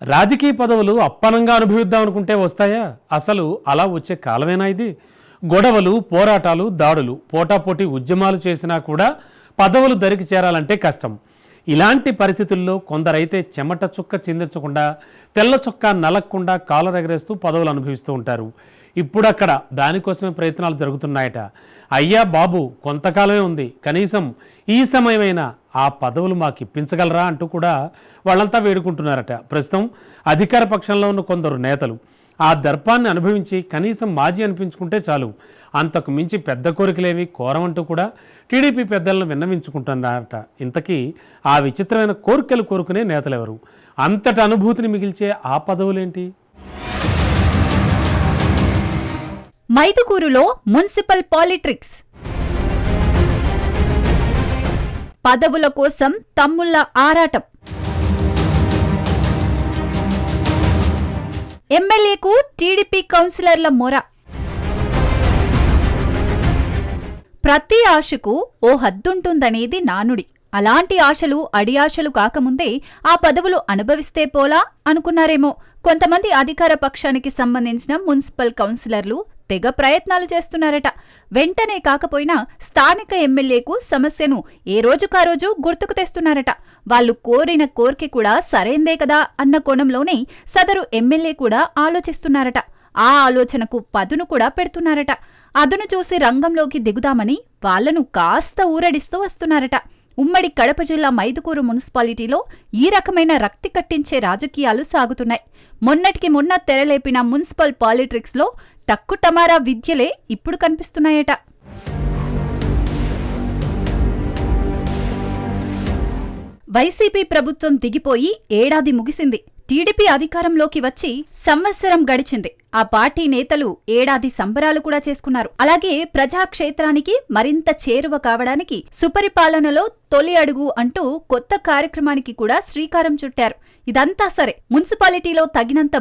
రాజకీయ పదవులు అప్పనంగా అనుభవిద్దాం అనుకుంటే వస్తాయా? అసలు అలా వచ్చే కాలమేనా ఇది? గొడవలు, పోరాటాలు, దాడులు, పోటాపోటీ ఉద్యమాలు చేసినా కూడా పదవులు దరికి చేరాలంటే కష్టం. ఇలాంటి పరిస్థితుల్లో కొందరైతే చెమట చుక్క చిందించకుండా, తెల్ల చొక్కా నలక్కుండా కాలర్ ఎగరేస్తూ పదవులు అనుభవిస్తూ ఉంటారు. ఇప్పుడక్కడ దానికోసమే ప్రయత్నాలు జరుగుతున్నాయట. అయ్యా బాబు, కొంతకాలమే ఉంది, కనీసం ఈ సమయమైనా ఆ పదవులు మాకు ఇప్పించగలరా అంటూ కూడా వాళ్ళంతా వేడుకుంటున్నారట. ప్రస్తుతం అధికార పక్షంలో ఉన్న కొందరు నేతలు ఆ దర్పాన్ని అనుభవించి కనీసం మాజీ అనిపించుకుంటే చాలు, అంతకు మించి పెద్ద కోరికలేవి కోరమంటూ కూడా టీడీపీ పెద్దలను విన్నవించుకుంటున్నారట. ఇంతకీ ఆ విచిత్రమైన కోరికలు కోరుకునే నేతలెవరు? అంతటి అనుభూతిని మిగిల్చే ఆ పదవులేంటి? మైదుకూరులో మున్సిపల్ పాలిటిక్స్. పదవుల కోసం తమ్ముళ్ల ఆరాటం. ఎమ్మెల్యేకు టీడీపీ కౌన్సిలర్ల మొర. ప్రతి ఆశకు ఓ హద్దుంటుందనేది నానుడి. అలాంటి ఆశలు అడియాశలు కాకముందే ఆ పదవులు అనుభవిస్తే పోలా అనుకున్నారేమో కొంతమంది అధికార పక్షానికి సంబంధించిన మున్సిపల్ కౌన్సిలర్లు. తెగ ప్రయత్నాలు చేస్తున్నారట. వెంటనే కాకపోయినా స్థానిక ఎమ్మెల్యేకు సమస్యను ఏ రోజుకారోజు గుర్తుకు తెస్తున్నారట. వాళ్లు కోరిన కోరిక కూడా సరైందే కదా అన్న కోణంలోనే సదరు ఎమ్మెల్యే కూడా ఆలోచిస్తున్నారట. ఆ ఆలోచనకు పదును కూడా పెడుతున్నారట. అదును చూసి రంగంలోకి దిగుదామని వాళ్లను కాస్త ఊరడిస్తూ వస్తున్నారట. ఉమ్మడి కడప జిల్లా మైదుకూరు మున్సిపాలిటీలో ఈ రకమైన రక్తి కట్టించే రాజకీయాలు సాగుతున్నాయి. మొన్నటికి మొన్న తెరలేపిన మున్సిపల్ పాలిటిక్స్లో టక్కుటమారా విద్యలే ఇప్పుడు కనిపిస్తున్నాయట. వైసీపీ ప్రభుత్వం దిగిపోయి ఏడాది ముగిసింది. టీడీపీ అధికారంలోకి వచ్చి సంవత్సరం గడిచింది. ఆ పార్టీ నేతలు ఏడాది సంబరాలు కూడా చేసుకున్నారు. అలాగే ప్రజాక్షేత్రానికి మరింత చేరువ కావడానికి సుపరిపాలనలో తొలి అడుగు అంటూ కొత్త కార్యక్రమానికి కూడా శ్రీకారం చుట్టారు. ఇదంతా సరే, మున్సిపాలిటీలో తగినంత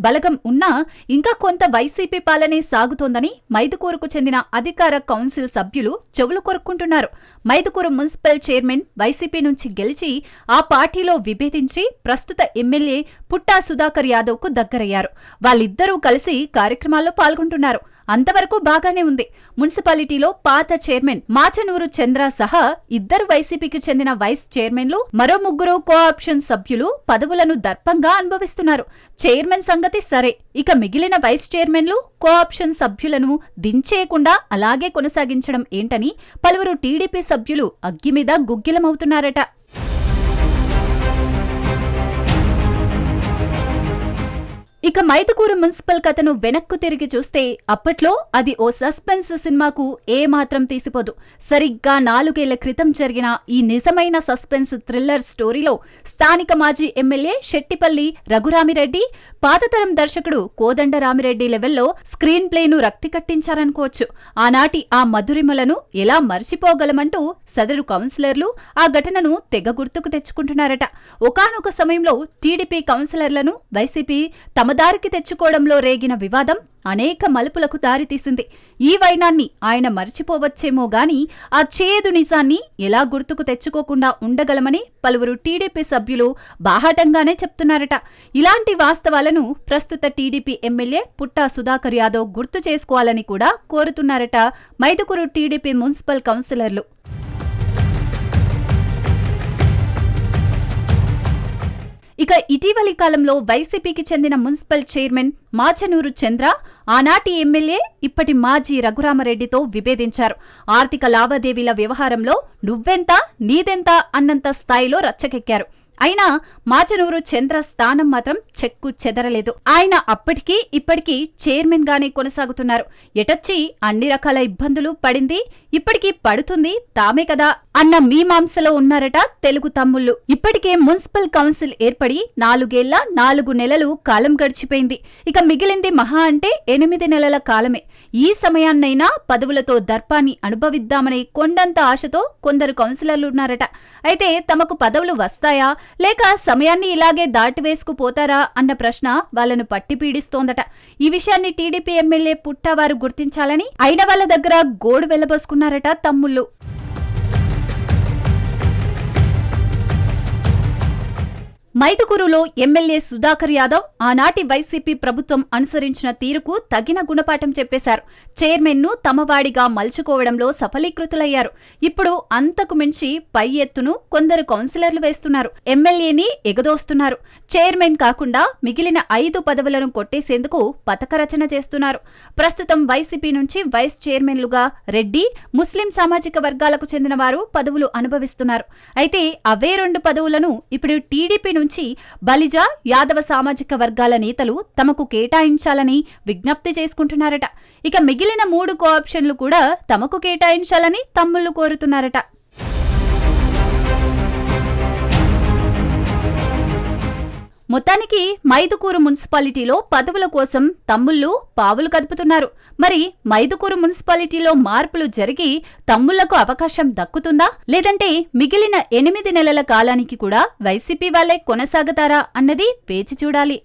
బలగం ఉన్నా ఇంకా కొంత వైసీపీ పాలనే సాగుతోందని మైదుకూరుకు చెందిన అధికార కౌన్సిల్ సభ్యులు చెవులు కొరుక్కుంటున్నారు. మైదుకూరు మున్సిపల్ చైర్మన్ వైసీపీ నుంచి గెలిచి ఆ పార్టీలో విభేదించి ప్రస్తుత ఎమ్మెల్యే పుట్టా సుధాకర్ యాదవ్కు దగ్గరయ్యారు. వాళ్ళిద్దరూ కలిసి కార్యక్రమాల్లో పాల్గొంటున్నారు. అంతవరకు బాగానే ఉంది. మున్సిపాలిటీలో పాత చైర్మన్ మాచనూరు చంద్ర సహా ఇద్దరు వైసీపీకి చెందిన వైస్ చైర్మన్లు, మరో ముగ్గురు కోఆప్షన్ సభ్యులు పదవులను దర్పంగా అనుభవిస్తున్నారు. చైర్మన్ సంగతి సరే, ఇక మిగిలిన వైస్ చైర్మన్లు, కోఆప్షన్ సభ్యులను దించేయకుండా అలాగే కొనసాగించడం ఏంటని పలువురు టీడీపీ సభ్యులు అగ్గిమీద గుగ్గిలమవుతున్నారట. ఇక మైదుకూరు మున్సిపల్ కథను వెనక్కు తిరిగి చూస్తే అప్పట్లో అది ఓ సస్పెన్స్ సినిమాకు ఏమాత్రం తీసిపోదు. సరిగ్గా 4 ఏళ్ల క్రితం జరిగిన ఈ నిజమైన సస్పెన్స్ థ్రిల్లర్ స్టోరీలో స్థానిక మాజీ ఎమ్మెల్యే శెట్టిపల్లి రఘురామిరెడ్డి, పాతతరం దర్శకుడు కోదండరామిరెడ్డి లెవెల్లో స్క్రీన్ ప్లేను రక్తి కట్టించారనుకోవచ్చు. ఆనాటి ఆ మధురిమలను ఎలా మర్చిపోగలమంటూ సదరు కౌన్సిలర్లు ఆ ఘటనను తెగ గుర్తుకు తెచ్చుకుంటున్నారట. ఒకానొక సమయంలో టీడీపీ కౌన్సిలర్లను వైసీపీ తమదారికి తెచ్చుకోవడంలో రేగిన వివాదం అనేక మలుపులకు దారితీసింది. ఈ వైనాన్ని ఆయన మర్చిపోవచ్చేమో గాని ఆ చేదు నిజాన్ని ఎలా గుర్తుకు తెచ్చుకోకుండా ఉండగలమని పలువురు టీడీపీ సభ్యులు బాహాటంగానే చెప్తున్నారట. ఇలాంటి వాస్తవాలను ప్రస్తుత టీడీపీ ఎమ్మెల్యే పుట్టా సుధాకర్ యాదవ్ గుర్తు చేసుకోవాలని కూడా కోరుతున్నారట మైదుకూరు టీడీపీ మున్సిపల్ కౌన్సిలర్లు. ఇక ఇటీవలి కాలంలో వైసీపీకి చెందిన మున్సిపల్ చైర్మన్ మాచనూరు చంద్ర ఆనాటి ఎమ్మెల్యే ఇప్పటి మాజీ రఘురామరెడ్డితో విభేదించారు. ఆర్థిక లావాదేవీల వ్యవహారంలో నువ్వెంత నీదెంత అన్నంత స్థాయిలో రచ్చకెక్కారు. అయినా మాచనూరు చంద్ర స్థానం మాత్రం చెక్కు చెదరలేదు. ఆయన అప్పటికీ ఇప్పటికీ చైర్మన్ గానే కొనసాగుతున్నారు. ఎటొచ్చి అన్ని రకాల ఇబ్బందులు పడింది, ఇప్పటికీ పడుతుంది తామే కదా అన్న మీమాంసలో ఉన్నారట తెలుగు తమ్ముళ్లు. ఇప్పటికే మున్సిపల్ కౌన్సిల్ ఏర్పడి 4 ఏళ్ల 4 నెలలు కాలం గడిచిపోయింది. ఇక మిగిలింది మహా అంటే 8 నెలల కాలమే. ఈ సమయాన్నైనా పదవులతో దర్పాన్ని అనుభవిద్దామనే కొండంత ఆశతో కొందరు కౌన్సిలర్లున్నారట. అయితే తమకు పదవులు వస్తాయా లేక సమయాన్ని ఇలాగే దాటివేసుకుపోతారా అన్న ప్రశ్న వాళ్లను పట్టి పీడిస్తోందట. ఈ విషయాన్ని టీడీపీ ఎమ్మెల్యే పుట్టవారు గుర్తించాలని అయిన వాళ్ల దగ్గర గోడు వెళ్లబోసుకున్నారట తమ్ముళ్లు. మైదుకూరులో ఎమ్మెల్యే సుధాకర్ యాదవ్ ఆనాటి వైసీపీ ప్రభుత్వం అనుసరించిన తీరుకు తగిన గుణపాఠం చెప్పేశారు. చైర్మన్ను తమవాడిగా మలుచుకోవడంలో సఫలీకృతులయ్యారు. ఇప్పుడు అంతకు మించి పై ఎత్తును కొందరు కౌన్సిలర్లు వేస్తున్నారు. ఎమ్మెల్యేని ఎగదోస్తున్నారు. చైర్మన్ కాకుండా మిగిలిన 5 పదవులను కొట్టేసేందుకు పథక రచన చేస్తున్నారు. ప్రస్తుతం వైసీపీ నుంచి వైస్ చైర్మన్లుగా రెడ్డి, ముస్లిం సామాజిక వర్గాలకు చెందిన వారు పదవులు అనుభవిస్తున్నారు. అయితే అవే 2 పదవులను ఇప్పుడు టీడీపీ నుంచి బలిజ, యాదవ సామాజిక వర్గాల నేతలు తమకు కేటాయించాలని విజ్ఞప్తి చేసుకుంటున్నారట. ఇక మిగిలిన 3 కోఆప్షన్లు కూడా తమకు కేటాయించాలని తమ్ముళ్లు కోరుతున్నారట. మొత్తానికి మైదుకూరు మున్సిపాలిటీలో పదవుల కోసం తమ్ముళ్లు పావులు కదుపుతున్నారు. మరి మైదుకూరు మున్సిపాలిటీలో మార్పులు జరిగి తమ్ముళ్లకు అవకాశం దక్కుతుందా, లేదంటే మిగిలిన 8 నెలల కాలానికి కూడా వైసీపీ వాళ్లే కొనసాగుతారా అన్నది వేచి చూడాలి.